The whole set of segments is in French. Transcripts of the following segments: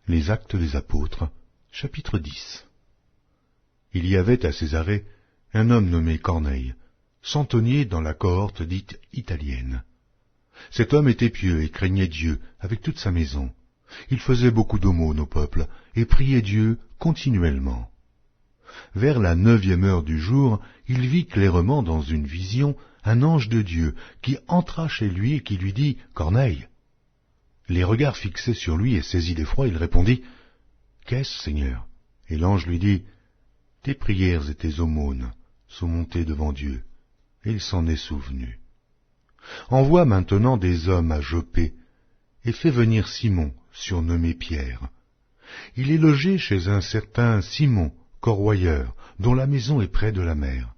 Les Actes des Apôtres, chapitre 10. Il y avait à Césarée un homme nommé Corneille, centenier dans la cohorte dite italienne. Cet homme était pieux et craignait Dieu avec toute sa maison. Il faisait beaucoup d'aumônes au peuple et priait Dieu continuellement. Vers la 9e heure du jour, il vit clairement dans une vision un ange de Dieu qui entra chez lui et qui lui dit « Corneille !» Les regards fixés sur lui et saisi d'effroi, il répondit « Qu'est-ce, Seigneur ?» Et l'ange lui dit « Tes prières et tes aumônes sont montées devant Dieu, et il s'en est souvenu. Envoie maintenant des hommes à Joppé, et fais venir Simon, surnommé Pierre. Il est logé chez un certain Simon, corroyeur, dont la maison est près de la mer. »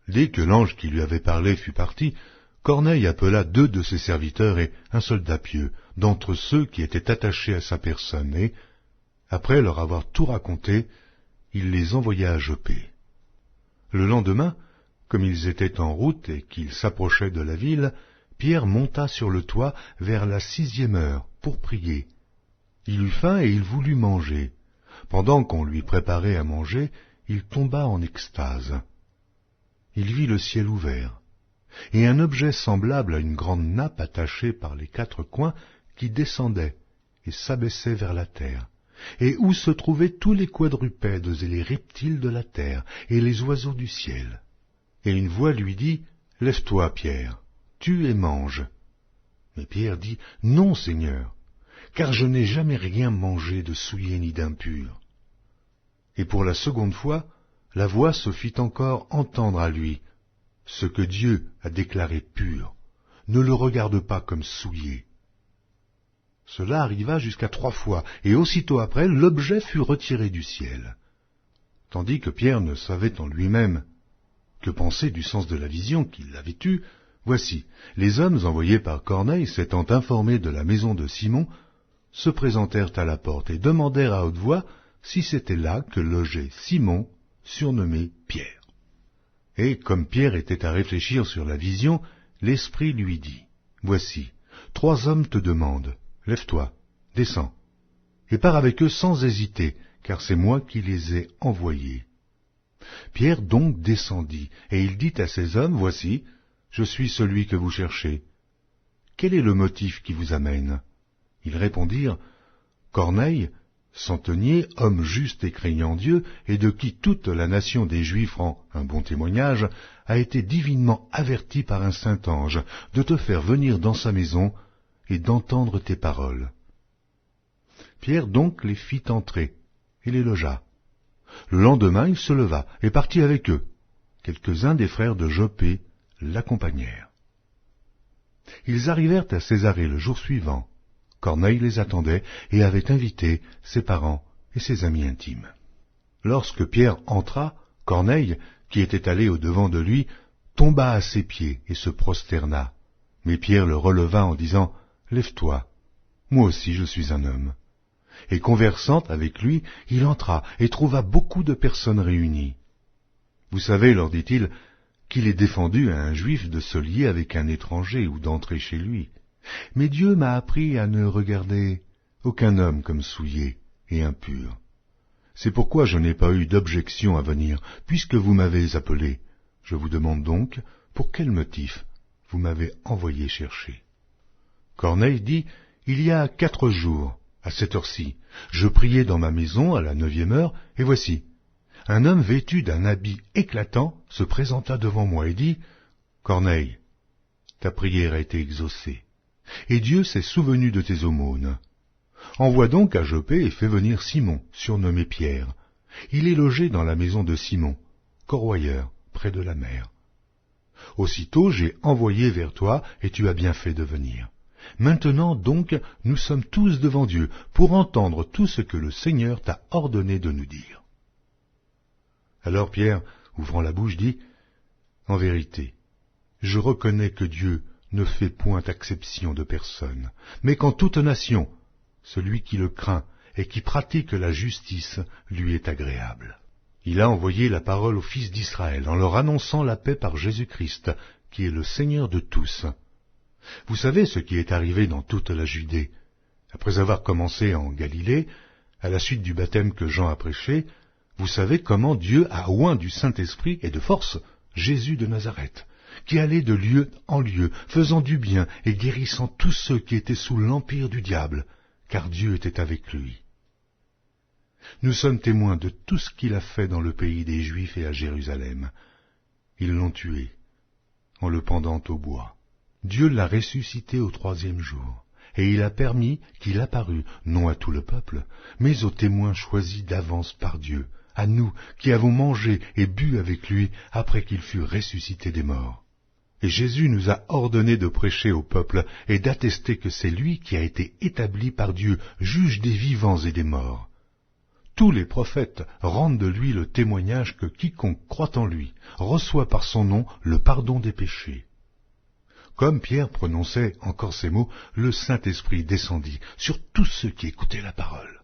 Dès que l'ange qui lui avait parlé fut parti, Corneille appela 2 de ses serviteurs et un soldat pieux, d'entre ceux qui étaient attachés à sa personne, et, après leur avoir tout raconté, il les envoya à Joppé. Le lendemain, comme ils étaient en route et qu'ils s'approchaient de la ville, Pierre monta sur le toit vers la 6e heure pour prier. Il eut faim et il voulut manger. Pendant qu'on lui préparait à manger, il tomba en extase. Il vit le ciel ouvert, et un objet semblable à une grande nappe attachée par les 4 coins qui descendait et s'abaissait vers la terre, et où se trouvaient tous les quadrupèdes et les reptiles de la terre et les oiseaux du ciel. Et une voix lui dit « Lève-toi, Pierre, tue et mange. » Mais Pierre dit « Non, Seigneur, car je n'ai jamais rien mangé de souillé ni d'impur. » Et pour la 2e fois, la voix se fit encore entendre à lui. « Ce que Dieu a déclaré pur, ne le regarde pas comme souillé. » Cela arriva jusqu'à 3 fois, et aussitôt après, l'objet fut retiré du ciel. Tandis que Pierre ne savait en lui-même que penser du sens de la vision qu'il avait eue, voici, les hommes envoyés par Corneille, s'étant informés de la maison de Simon, se présentèrent à la porte et demandèrent à haute voix si c'était là que logeait Simon, surnommé Pierre. Et comme Pierre était à réfléchir sur la vision, l'Esprit lui dit, « Voici, 3 hommes te demandent, lève-toi, descends, et pars avec eux sans hésiter, car c'est moi qui les ai envoyés. » Pierre donc descendit, et il dit à ces hommes, « Voici, je suis celui que vous cherchez. Quel est le motif qui vous amène ?» Ils répondirent, « Corneille, centenier, homme juste et craignant Dieu, et de qui toute la nation des Juifs rend un bon témoignage, a été divinement averti par un saint ange de te faire venir dans sa maison et d'entendre tes paroles. » Pierre donc les fit entrer et les logea. Le lendemain, il se leva et partit avec eux. Quelques-uns des frères de Joppé l'accompagnèrent. Ils arrivèrent à Césarée le jour suivant. Corneille les attendait et avait invité ses parents et ses amis intimes. Lorsque Pierre entra, Corneille, qui était allé au-devant de lui, tomba à ses pieds et se prosterna. Mais Pierre le releva en disant « Lève-toi, moi aussi je suis un homme. » Et conversant avec lui, il entra et trouva beaucoup de personnes réunies. « Vous savez, leur dit-il, qu'il est défendu à un juif de se lier avec un étranger ou d'entrer chez lui. Mais Dieu m'a appris à ne regarder aucun homme comme souillé et impur. C'est pourquoi je n'ai pas eu d'objection à venir, puisque vous m'avez appelé. Je vous demande donc, pour quel motif vous m'avez envoyé chercher. » Corneille dit, « Il y a 4 jours, à cette heure-ci, je priais dans ma maison à la 9e heure, et voici, un homme vêtu d'un habit éclatant se présenta devant moi et dit, « Corneille, ta prière a été exaucée, et Dieu s'est souvenu de tes aumônes. Envoie donc à Joppé et fais venir Simon, surnommé Pierre. Il est logé dans la maison de Simon, corroyeur, près de la mer. Aussitôt j'ai envoyé vers toi, et tu as bien fait de venir. Maintenant donc, nous sommes tous devant Dieu, pour entendre tout ce que le Seigneur t'a ordonné de nous dire. » Alors Pierre, ouvrant la bouche, dit, « En vérité, je reconnais que Dieu ne fait point acception de personne, mais qu'en toute nation, celui qui le craint et qui pratique la justice lui est agréable. Il a envoyé la parole aux fils d'Israël en leur annonçant la paix par Jésus-Christ, qui est le Seigneur de tous. Vous savez ce qui est arrivé dans toute la Judée, Après avoir commencé en Galilée, à la suite du baptême que Jean a prêché, vous savez comment Dieu a oint du Saint-Esprit et de force Jésus de Nazareth, qui allait de lieu en lieu, faisant du bien et guérissant tous ceux qui étaient sous l'empire du diable, car Dieu était avec lui. Nous sommes témoins de tout ce qu'il a fait dans le pays des Juifs et à Jérusalem. Ils l'ont tué, en le pendant au bois. Dieu l'a ressuscité au 3e jour, et il a permis qu'il apparût, non à tout le peuple, mais aux témoins choisis d'avance par Dieu, à nous qui avons mangé et bu avec lui après qu'il fut ressuscité des morts. Et Jésus nous a ordonné de prêcher au peuple et d'attester que c'est lui qui a été établi par Dieu, juge des vivants et des morts. Tous les prophètes rendent de lui le témoignage que quiconque croit en lui reçoit par son nom le pardon des péchés. Comme Pierre prononçait encore ces mots, le Saint-Esprit descendit sur tous ceux qui écoutaient la parole.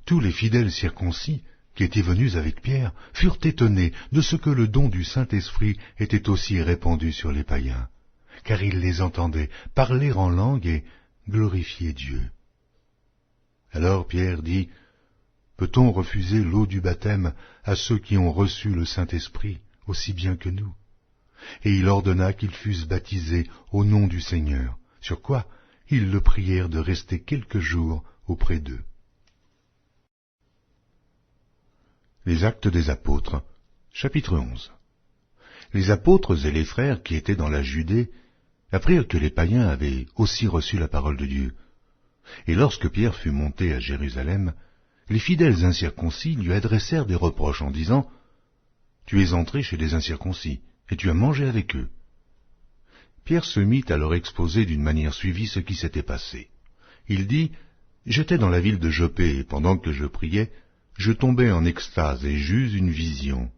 Tous les fidèles circoncis qui étaient venus avec Pierre furent étonnés de ce que le don du Saint-Esprit était aussi répandu sur les païens, car ils les entendaient parler en langue et glorifier Dieu. Alors Pierre dit, « Peut-on refuser l'eau du baptême à ceux qui ont reçu le Saint-Esprit aussi bien que nous ?» Et il ordonna qu'ils fussent baptisés au nom du Seigneur, sur quoi ils le prièrent de rester quelques jours auprès d'eux. Les Actes des Apôtres, chapitre 11. Les apôtres et les frères qui étaient dans la Judée apprirent que les païens avaient aussi reçu la parole de Dieu. Et lorsque Pierre fut monté à Jérusalem, les fidèles incirconcis lui adressèrent des reproches en disant « Tu es entré chez les incirconcis, et tu as mangé avec eux. » Pierre se mit à leur exposer d'une manière suivie ce qui s'était passé. Il dit « J'étais dans la ville de Jopé, et pendant que je priais, je tombai en extase et j'eus une vision.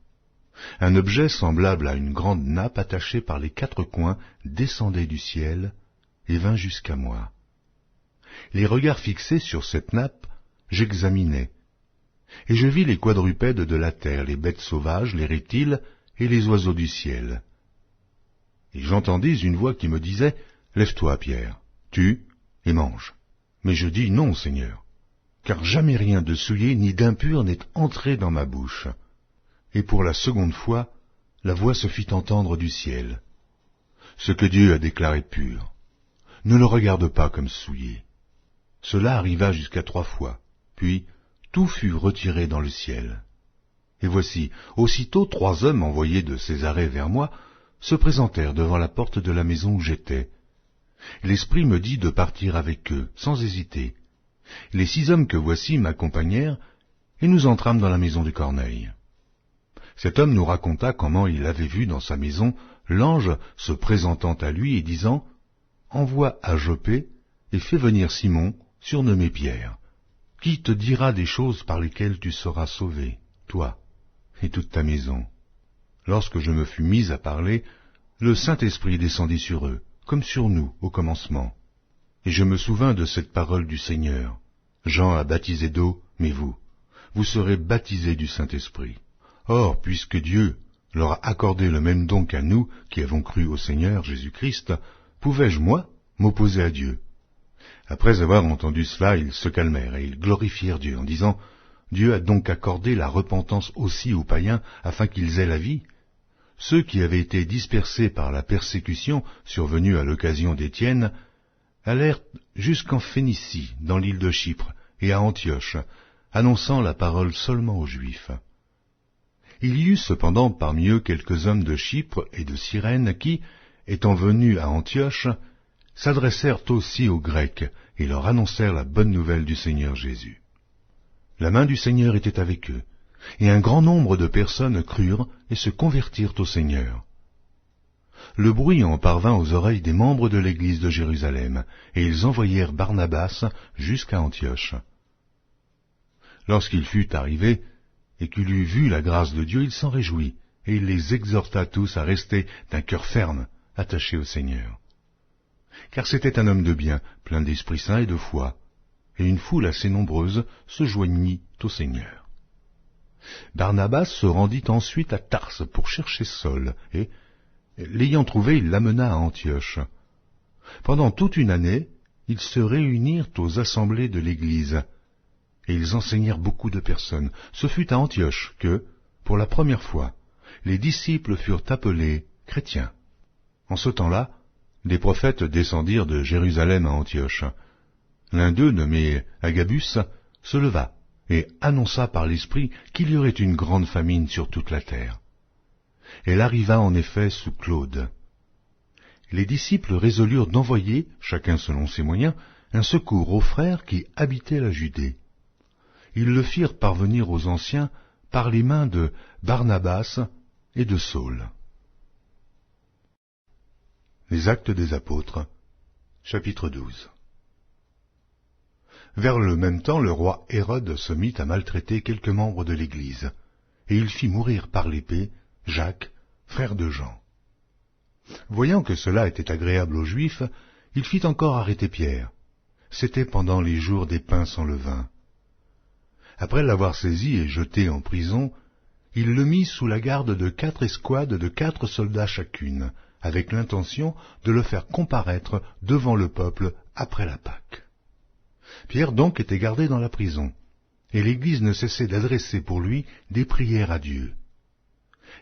Un objet semblable à une grande nappe attachée par les 4 coins descendait du ciel et vint jusqu'à moi. Les regards fixés sur cette nappe, j'examinai, et je vis les quadrupèdes de la terre, les bêtes sauvages, les reptiles et les oiseaux du ciel. Et j'entendis une voix qui me disait, « Lève-toi, Pierre, tue et mange. » Mais je dis, « Non, Seigneur, car jamais rien de souillé ni d'impur n'est entré dans ma bouche. » Et pour la seconde fois, la voix se fit entendre du ciel. « Ce que Dieu a déclaré pur, ne le regarde pas comme souillé. » Cela arriva jusqu'à 3 fois, puis tout fut retiré dans le ciel. Et voici, aussitôt 3 hommes envoyés de Césarée vers moi se présentèrent devant la porte de la maison où j'étais. L'Esprit me dit de partir avec eux, sans hésiter. Les 6 hommes que voici m'accompagnèrent, et nous entrâmes dans la maison de Corneille. Cet homme nous raconta comment il avait vu dans sa maison l'ange se présentant à lui et disant « Envoie à Jopé et fais venir Simon, surnommé Pierre, qui te dira des choses par lesquelles tu seras sauvé, toi et toute ta maison. » Lorsque je me fus mis à parler, le Saint-Esprit descendit sur eux, comme sur nous au commencement. Et je me souvins de cette parole du Seigneur. Jean a baptisé d'eau, mais vous serez baptisés du Saint-Esprit. Or, puisque Dieu leur a accordé le même don qu'à nous, qui avons cru au Seigneur Jésus-Christ, pouvais-je, moi, m'opposer à Dieu? Après avoir entendu cela, ils se calmèrent et ils glorifièrent Dieu en disant « Dieu a donc accordé la repentance aussi aux païens afin qu'ils aient la vie ?» Ceux qui avaient été dispersés par la persécution survenue à l'occasion d'Étienne allèrent jusqu'en Phénicie, dans l'île de Chypre, et à Antioche, annonçant la parole seulement aux Juifs. Il y eut cependant parmi eux quelques hommes de Chypre et de Cyrène qui, étant venus à Antioche, s'adressèrent aussi aux Grecs et leur annoncèrent la bonne nouvelle du Seigneur Jésus. La main du Seigneur était avec eux, et un grand nombre de personnes crurent et se convertirent au Seigneur. Le bruit en parvint aux oreilles des membres de l'église de Jérusalem, et ils envoyèrent Barnabas jusqu'à Antioche. Lorsqu'il fut arrivé, et qu'il eut vu la grâce de Dieu, il s'en réjouit, et il les exhorta tous à rester d'un cœur ferme, attachés au Seigneur. Car c'était un homme de bien, plein d'Esprit Saint et de foi, et une foule assez nombreuse se joignit au Seigneur. Barnabas se rendit ensuite à Tarse pour chercher Saul, et, l'ayant trouvé, il l'amena à Antioche. Pendant toute une année, ils se réunirent aux assemblées de l'Église, et ils enseignèrent beaucoup de personnes. Ce fut à Antioche que, pour la première fois, les disciples furent appelés chrétiens. En ce temps-là, des prophètes descendirent de Jérusalem à Antioche. L'un d'eux, nommé Agabus, se leva et annonça par l'Esprit qu'il y aurait une grande famine sur toute la terre. Elle arriva en effet sous Claude. Les disciples résolurent d'envoyer, chacun selon ses moyens, un secours aux frères qui habitaient la Judée. Ils le firent parvenir aux anciens par les mains de Barnabas et de Saul. Les Actes des Apôtres, chapitre 12. Vers le même temps, le roi Hérode se mit à maltraiter quelques membres de l'Église, et il fit mourir par l'épée Jacques, frère de Jean. Voyant que cela était agréable aux Juifs, il fit encore arrêter Pierre. C'était pendant les jours des pains sans levain. Après l'avoir saisi et jeté en prison, il le mit sous la garde de 4 escouades de 4 soldats chacune, avec l'intention de le faire comparaître devant le peuple après la Pâque. Pierre donc était gardé dans la prison, et l'Église ne cessait d'adresser pour lui des prières à Dieu.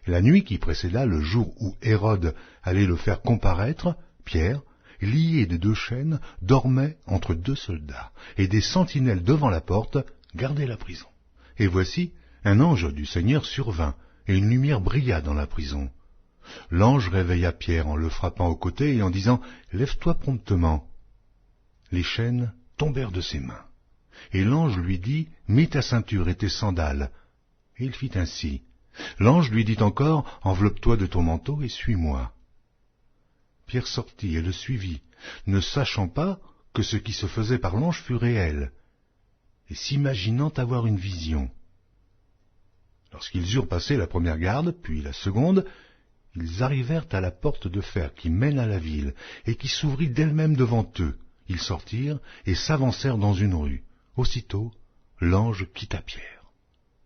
La nuit qui précéda le jour où Hérode allait le faire comparaître, Pierre, lié de 2 chaînes, dormait entre 2 soldats, et des sentinelles devant la porte gardaient la prison. Et voici, un ange du Seigneur survint, et une lumière brilla dans la prison. L'ange réveilla Pierre en le frappant au côté et en disant « Lève-toi promptement ». Les chaînes tombèrent de ses mains. Et l'ange lui dit « Mets ta ceinture et tes sandales ». Et il fit ainsi. L'ange lui dit encore « Enveloppe-toi de ton manteau et suis-moi ». Pierre sortit et le suivit, ne sachant pas que ce qui se faisait par l'ange fut réel, et s'imaginant avoir une vision. Lorsqu'ils eurent passé la première garde, puis la seconde, ils arrivèrent à la porte de fer qui mène à la ville, et qui s'ouvrit d'elle-même devant eux. Ils sortirent et s'avancèrent dans une rue. Aussitôt, l'ange quitta Pierre.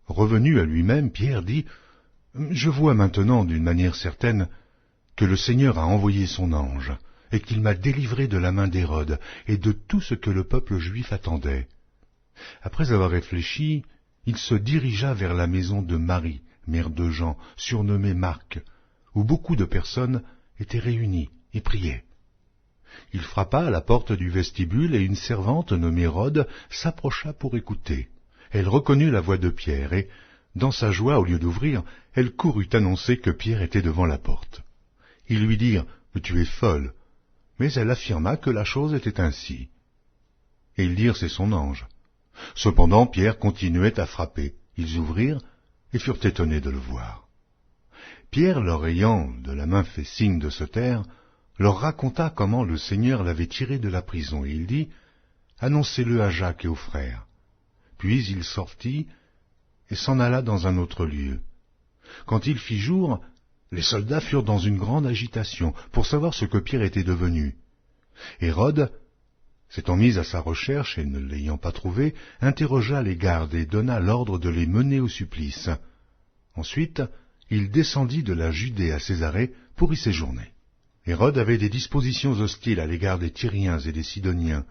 Revenu à lui-même, Pierre dit « Je vois maintenant d'une manière certaine que le Seigneur a envoyé son ange, et qu'il m'a délivré de la main d'Hérode et de tout ce que le peuple juif attendait. » Après avoir réfléchi, il se dirigea vers la maison de Marie, mère de Jean, surnommée Marc, où beaucoup de personnes étaient réunies et priaient. Il frappa à la porte du vestibule et une servante nommée Rhode s'approcha pour écouter. Elle reconnut la voix de Pierre et, dans sa joie, au lieu d'ouvrir, elle courut annoncer que Pierre était devant la porte. Ils lui dirent « Tu es folle », mais elle affirma que la chose était ainsi. Et ils dirent « C'est son ange ». Cependant Pierre continuait à frapper. Ils ouvrirent et furent étonnés de le voir. Pierre, leur ayant de la main fait signe de se taire, leur raconta comment le Seigneur l'avait tiré de la prison, et il dit « Annoncez-le à Jacques et aux frères ». Puis il sortit et s'en alla dans un autre lieu. Quand il fit jour, les soldats furent dans une grande agitation pour savoir ce que Pierre était devenu. Hérode, s'étant mis à sa recherche et ne l'ayant pas trouvé, interrogea les gardes et donna l'ordre de les mener au supplice. Ensuite, il descendit de la Judée à Césarée pour y séjourner. Hérode avait des dispositions hostiles à l'égard des Tyriens et des Sidoniens,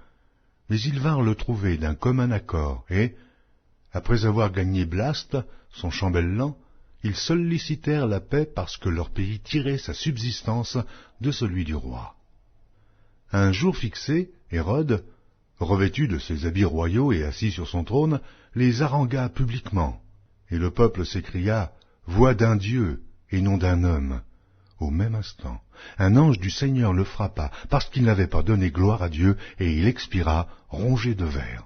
mais ils vinrent le trouver d'un commun accord, et, après avoir gagné Blaste, son chambellan, ils sollicitèrent la paix parce que leur pays tirait sa subsistance de celui du roi. À un jour fixé, Hérode, revêtu de ses habits royaux et assis sur son trône, les harangua publiquement, et le peuple s'écria « Voix d'un Dieu et non d'un homme ». Au même instant, un ange du Seigneur le frappa, parce qu'il n'avait pas donné gloire à Dieu, et il expira, rongé de vers.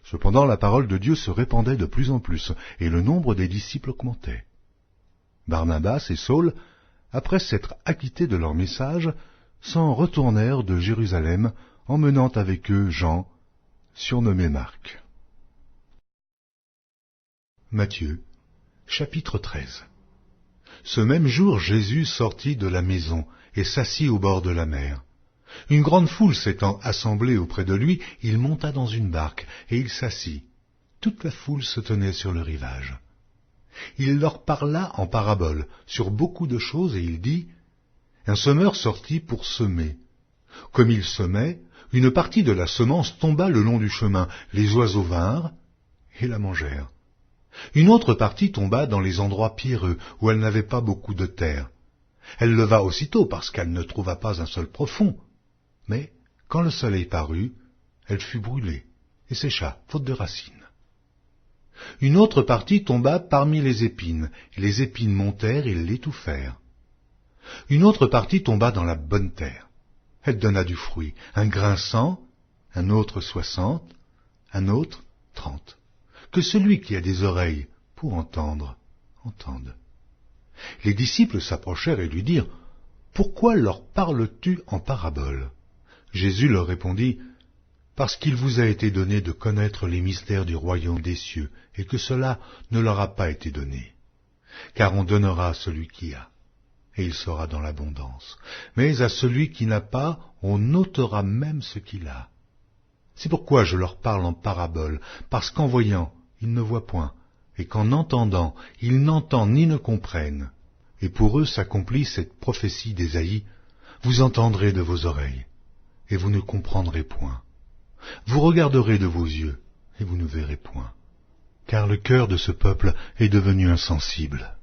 Cependant la parole de Dieu se répandait de plus en plus, et le nombre des disciples augmentait. Barnabas et Saul, après s'être acquittés de leur message, s'en retournèrent de Jérusalem, emmenant avec eux Jean, surnommé Marc. Matthieu, chapitre 13. Ce même jour, Jésus sortit de la maison et s'assit au bord de la mer. Une grande foule s'étant assemblée auprès de lui, il monta dans une barque et il s'assit. Toute la foule se tenait sur le rivage. Il leur parla en paraboles sur beaucoup de choses et il dit « Un semeur sortit pour semer. Comme il semait, Une partie de la semence tomba le long du chemin. Les oiseaux vinrent et la mangèrent. Une autre partie tomba dans les endroits pierreux, où elle n'avait pas beaucoup de terre. Elle leva aussitôt parce qu'elle ne trouva pas un sol profond. Mais, quand le soleil parut, elle fut brûlée et sécha, faute de racines. Une autre partie tomba parmi les épines, et les épines montèrent et l'étouffèrent. Une autre partie tomba dans la bonne terre. Elle donna du fruit, un grain 100, un autre 60, un autre 30. Que celui qui a des oreilles pour entendre, entende. Les disciples s'approchèrent et lui dirent, « Pourquoi leur parles-tu en parabole ?» Jésus leur répondit, « Parce qu'il vous a été donné de connaître les mystères du royaume des cieux, et que cela ne leur a pas été donné. Car on donnera à celui qui a, et il sera dans l'abondance. Mais à celui qui n'a pas, on ôtera même ce qu'il a. C'est pourquoi je leur parle en parabole, parce qu'en voyant, ils ne voient point, et qu'en entendant, ils n'entendent ni ne comprennent. Et pour eux s'accomplit cette prophétie d'Ésaïe, vous entendrez de vos oreilles, et vous ne comprendrez point. Vous regarderez de vos yeux, et vous ne verrez point. Car le cœur de ce peuple est devenu insensible.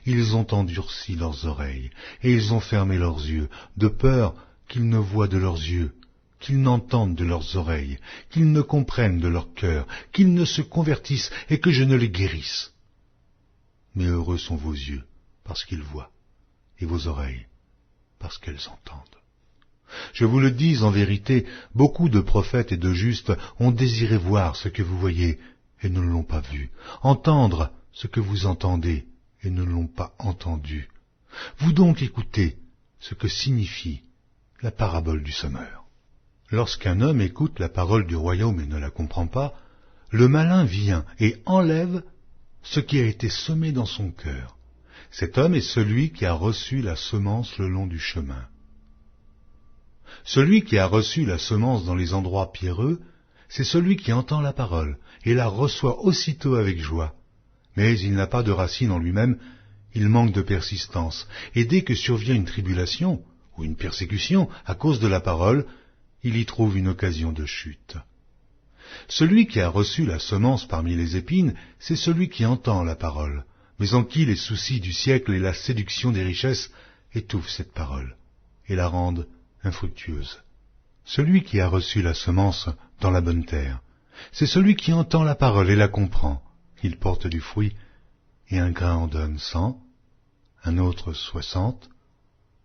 Ils ont endurci leurs oreilles, et ils ont fermé leurs yeux, de peur qu'ils ne voient de leurs yeux, qu'ils n'entendent de leurs oreilles, qu'ils ne comprennent de leur cœur, qu'ils ne se convertissent, et que je ne les guérisse. Mais heureux sont vos yeux, parce qu'ils voient, et vos oreilles, parce qu'elles entendent. Je vous le dis en vérité, beaucoup de prophètes et de justes ont désiré voir ce que vous voyez, et ne l'ont pas vu, entendre ce que vous entendez, et ne l'ont pas entendu. Vous donc écoutez ce que signifie la parabole du semeur. Lorsqu'un homme écoute la parole du royaume et ne la comprend pas, le malin vient et enlève ce qui a été semé dans son cœur. Cet homme est celui qui a reçu la semence le long du chemin. Celui qui a reçu la semence dans les endroits pierreux, c'est celui qui entend la parole et la reçoit aussitôt avec joie. Mais il n'a pas de racine en lui-même, il manque de persistance, et dès que survient une tribulation ou une persécution à cause de la parole, il y trouve une occasion de chute. Celui qui a reçu la semence parmi les épines, c'est celui qui entend la parole, mais en qui les soucis du siècle et la séduction des richesses étouffent cette parole et la rendent infructueuse. Celui qui a reçu la semence dans la bonne terre, c'est celui qui entend la parole et la comprend. Il porte du fruit, et un grain en donne 100, un autre 60,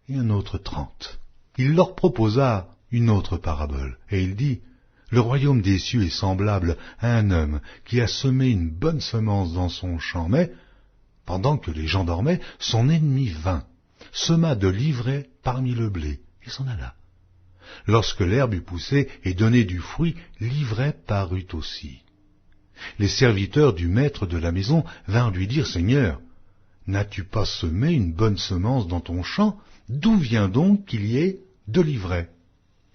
et un autre 30. Il leur proposa une autre parabole, et il dit, « Le royaume des cieux est semblable à un homme qui a semé une bonne semence dans son champ, mais, pendant que les gens dormaient, son ennemi vint, sema de l'ivraie parmi le blé, et s'en alla. Lorsque l'herbe eut poussé et donné du fruit, l'ivraie parut aussi. Les serviteurs du maître de la maison vinrent lui dire, « Seigneur, n'as-tu pas semé une bonne semence dans ton champ? D'où vient donc qu'il y ait de l'ivraie ?»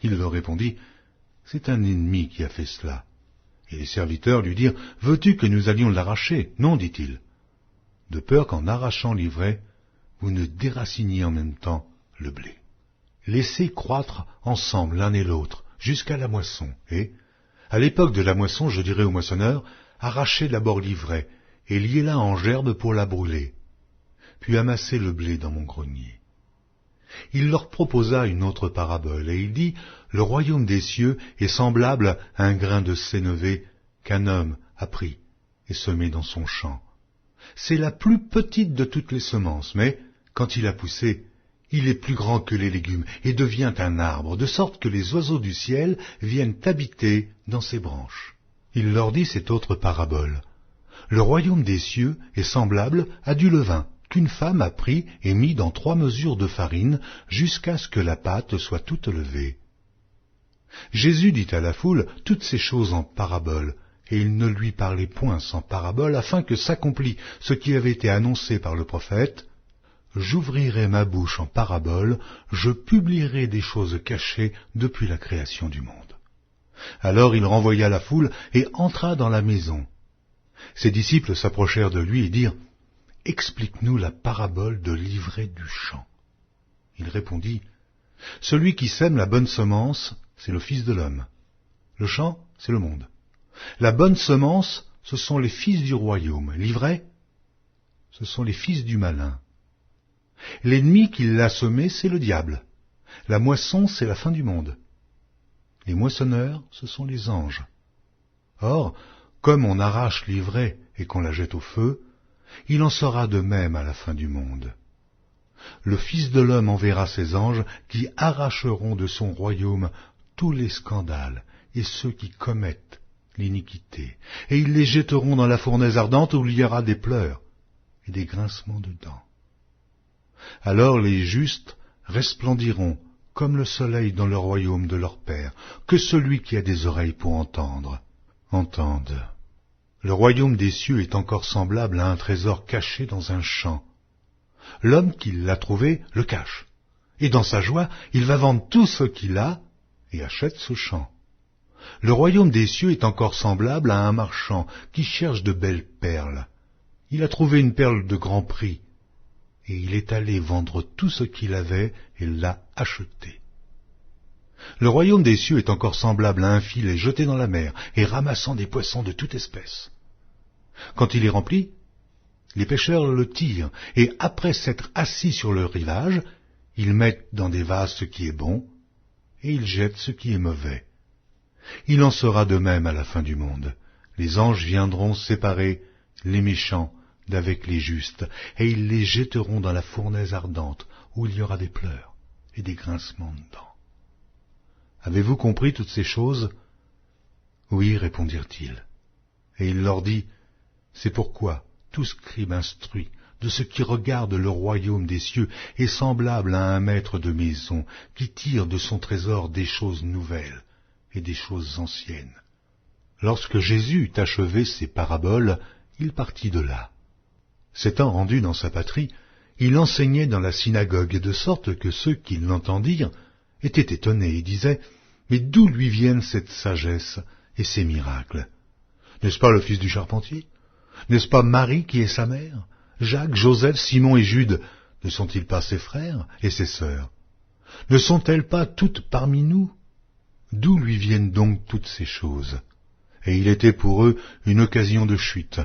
Il leur répondit, « C'est un ennemi qui a fait cela. » Et les serviteurs lui dirent, « Veux-tu que nous allions l'arracher ?» « Non, dit-il, de peur qu'en arrachant l'ivraie, vous ne déraciniez en même temps le blé. Laissez croître ensemble l'un et l'autre jusqu'à la moisson, et, à l'époque de la moisson, je dirai au moissonneur, arrachez d'abord l'ivraie, et liez-la en gerbe pour la brûler, puis amassez le blé dans mon grenier. » Il leur proposa une autre parabole, et il dit, « Le royaume des cieux est semblable à un grain de sénévé qu'un homme a pris et semé dans son champ. C'est la plus petite de toutes les semences, mais, quand il a poussé, il est plus grand que les légumes et devient un arbre, de sorte que les oiseaux du ciel viennent habiter dans ses branches. » Il leur dit cette autre parabole. « Le royaume des cieux est semblable à du levain qu'une femme a pris et mis dans 3 mesures de farine jusqu'à ce que la pâte soit toute levée. » Jésus dit à la foule toutes ces choses en parabole, et il ne lui parlait point sans parabole, afin que s'accomplît ce qui avait été annoncé par le prophète. « J'ouvrirai ma bouche en parabole, je publierai des choses cachées depuis la création du monde. » Alors il renvoya la foule et entra dans la maison. Ses disciples s'approchèrent de lui et dirent, « Explique-nous la parabole de l'ivraie du champ. » Il répondit, « Celui qui sème la bonne semence, c'est le Fils de l'homme. Le champ, c'est le monde. La bonne semence, ce sont les fils du royaume. L'ivraie, ce sont les fils du malin. L'ennemi qui l'a semé, c'est le diable. La moisson, c'est la fin du monde. Les moissonneurs, ce sont les anges. Or, comme on arrache l'ivraie et qu'on la jette au feu, il en sera de même à la fin du monde. Le Fils de l'homme enverra ses anges qui arracheront de son royaume tous les scandales et ceux qui commettent l'iniquité, et ils les jetteront dans la fournaise ardente où il y aura des pleurs et des grincements de dents. Alors les justes resplendiront comme le soleil dans le royaume de leur Père. Que celui qui a des oreilles pour entendre, entende. Le royaume des cieux est encore semblable à un trésor caché dans un champ. L'homme qui l'a trouvé le cache, et dans sa joie, il va vendre tout ce qu'il a et achète ce champ. Le royaume des cieux est encore semblable à un marchand qui cherche de belles perles. Il a trouvé une perle de grand prix, et il est allé vendre tout ce qu'il avait et l'a acheté. Le royaume des cieux est encore semblable à un filet jeté dans la mer et ramassant des poissons de toute espèce. Quand il est rempli, les pêcheurs le tirent, et après s'être assis sur le rivage, ils mettent dans des vases ce qui est bon, et ils jettent ce qui est mauvais. Il en sera de même à la fin du monde. Les anges viendront séparer les méchants d'avec les justes, et ils les jetteront dans la fournaise ardente, où il y aura des pleurs et des grincements de dents. Avez-vous compris toutes ces choses? Oui, répondirent-ils. Et il leur dit, c'est pourquoi tout scribe instruit de ce qui regarde le royaume des cieux est semblable à un maître de maison qui tire de son trésor des choses nouvelles et des choses anciennes. Lorsque Jésus eut achevé ses paraboles, il partit de là. S'étant rendu dans sa patrie, il enseignait dans la synagogue, de sorte que ceux qui l'entendirent étaient étonnés et disaient, « Mais d'où lui viennent cette sagesse et ces miracles? N'est-ce pas le fils du charpentier? N'est-ce pas Marie qui est sa mère? Jacques, Joseph, Simon et Jude, ne sont-ils pas ses frères et ses sœurs? Ne sont-elles pas toutes parmi nous? D'où lui viennent donc toutes ces choses? » Et il était pour eux une occasion de chute.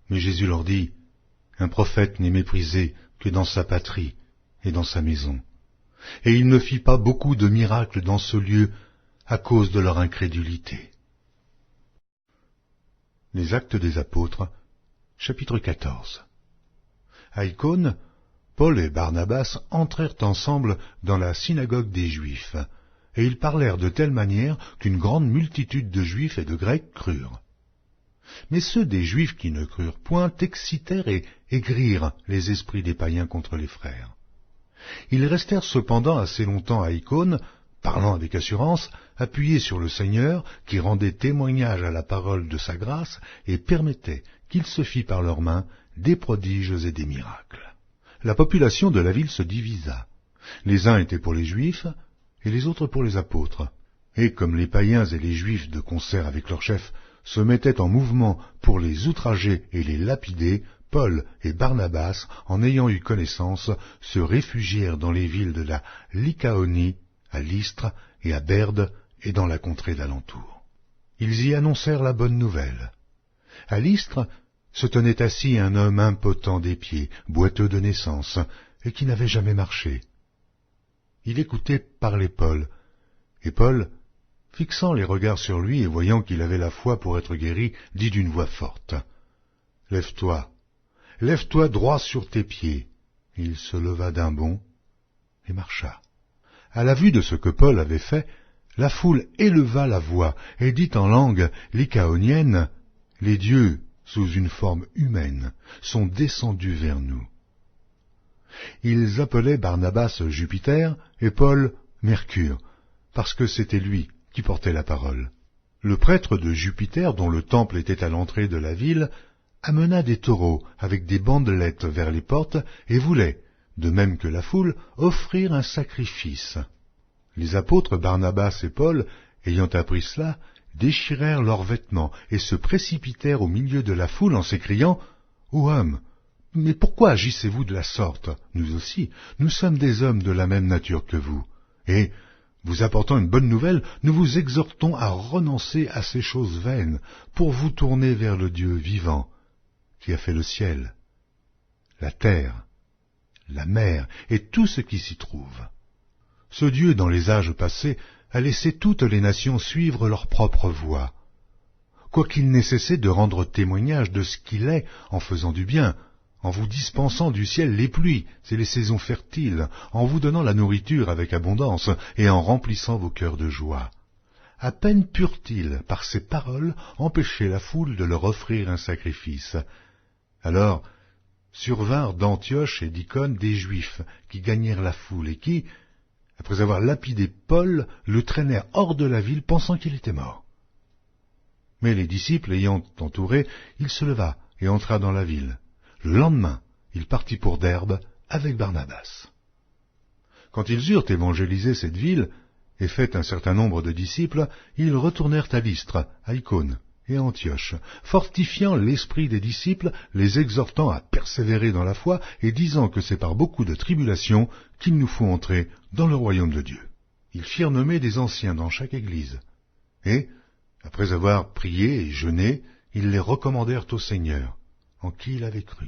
Mais Jésus leur dit, « Un prophète n'est méprisé que dans sa patrie et dans sa maison. » Et il ne fit pas beaucoup de miracles dans ce lieu à cause de leur incrédulité. Les Actes des Apôtres, chapitre 14. À Icône, Paul et Barnabas entrèrent ensemble dans la synagogue des Juifs, et ils parlèrent de telle manière qu'une grande multitude de Juifs et de Grecs crurent. Mais ceux des Juifs qui ne crurent point excitèrent et aigrirent les esprits des païens contre les frères. Ils restèrent cependant assez longtemps à Icône, parlant avec assurance, appuyés sur le Seigneur, qui rendait témoignage à la parole de sa grâce, et permettait qu'il se fît par leurs mains des prodiges et des miracles. La population de la ville se divisa. Les uns étaient pour les Juifs, et les autres pour les apôtres. Et comme les païens et les Juifs, de concert avec leurs chefs, se mettaient en mouvement pour les outrager et les lapider, Paul et Barnabas, en ayant eu connaissance, se réfugièrent dans les villes de la Lycaonie, à Lystre et à Berde, et dans la contrée d'alentour. Ils y annoncèrent la bonne nouvelle. À Lystre se tenait assis un homme impotent des pieds, boiteux de naissance, et qui n'avait jamais marché. Il écoutait parler Paul, et Paul, fixant les regards sur lui et voyant qu'il avait la foi pour être guéri, dit d'une voix forte, « Lève-toi, lève-toi droit sur tes pieds. » Il se leva d'un bond et marcha. À la vue de ce que Paul avait fait, la foule éleva la voix et dit en langue lycaonienne, « Les dieux, sous une forme humaine, sont descendus vers nous. » Ils appelaient Barnabas Jupiter et Paul Mercure, parce que c'était lui qui portait la parole. Le prêtre de Jupiter, dont le temple était à l'entrée de la ville, amena des taureaux avec des bandelettes vers les portes et voulait, de même que la foule, offrir un sacrifice. Les apôtres Barnabas et Paul, ayant appris cela, déchirèrent leurs vêtements et se précipitèrent au milieu de la foule en s'écriant « Ô hommes, mais pourquoi agissez-vous de la sorte? Nous aussi, nous sommes des hommes de la même nature que vous. Et Vous apportant une bonne nouvelle, nous vous exhortons à renoncer à ces choses vaines, pour vous tourner vers le Dieu vivant, qui a fait le ciel, la terre, la mer et tout ce qui s'y trouve. Ce Dieu, dans les âges passés, a laissé toutes les nations suivre leur propre voie. Quoiqu'il n'ait cessé de rendre témoignage de ce qu'il est en faisant du bien, en vous dispensant du ciel les pluies et les saisons fertiles, en vous donnant la nourriture avec abondance et en remplissant vos cœurs de joie. À peine purent-ils, par ces paroles, empêcher la foule de leur offrir un sacrifice. Alors survinrent d'Antioche et d'Icône des Juifs qui gagnèrent la foule et qui, après avoir lapidé Paul, le traînèrent hors de la ville pensant qu'il était mort. Mais les disciples ayant entouré, il se leva et entra dans la ville. Le lendemain, il partit pour Derbe avec Barnabas. Quand ils eurent évangélisé cette ville et fait un certain nombre de disciples, ils retournèrent à Lystre, à Icône et à Antioche, fortifiant l'esprit des disciples, les exhortant à persévérer dans la foi et disant que c'est par beaucoup de tribulations qu'il nous faut entrer dans le royaume de Dieu. Ils firent nommer des anciens dans chaque église, et, après avoir prié et jeûné, ils les recommandèrent au Seigneur, en qui il avait cru.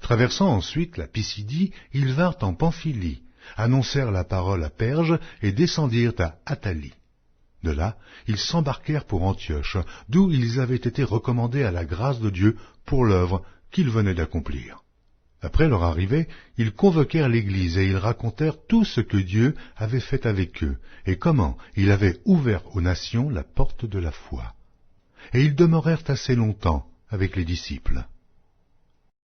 Traversant ensuite la Pisidie, ils vinrent en Pamphylie, annoncèrent la parole à Perge et descendirent à Attalie. De là, ils s'embarquèrent pour Antioche, d'où ils avaient été recommandés à la grâce de Dieu pour l'œuvre qu'ils venaient d'accomplir. Après leur arrivée, ils convoquèrent l'Église et ils racontèrent tout ce que Dieu avait fait avec eux, et comment il avait ouvert aux nations la porte de la foi. Et ils demeurèrent assez longtemps avec les disciples.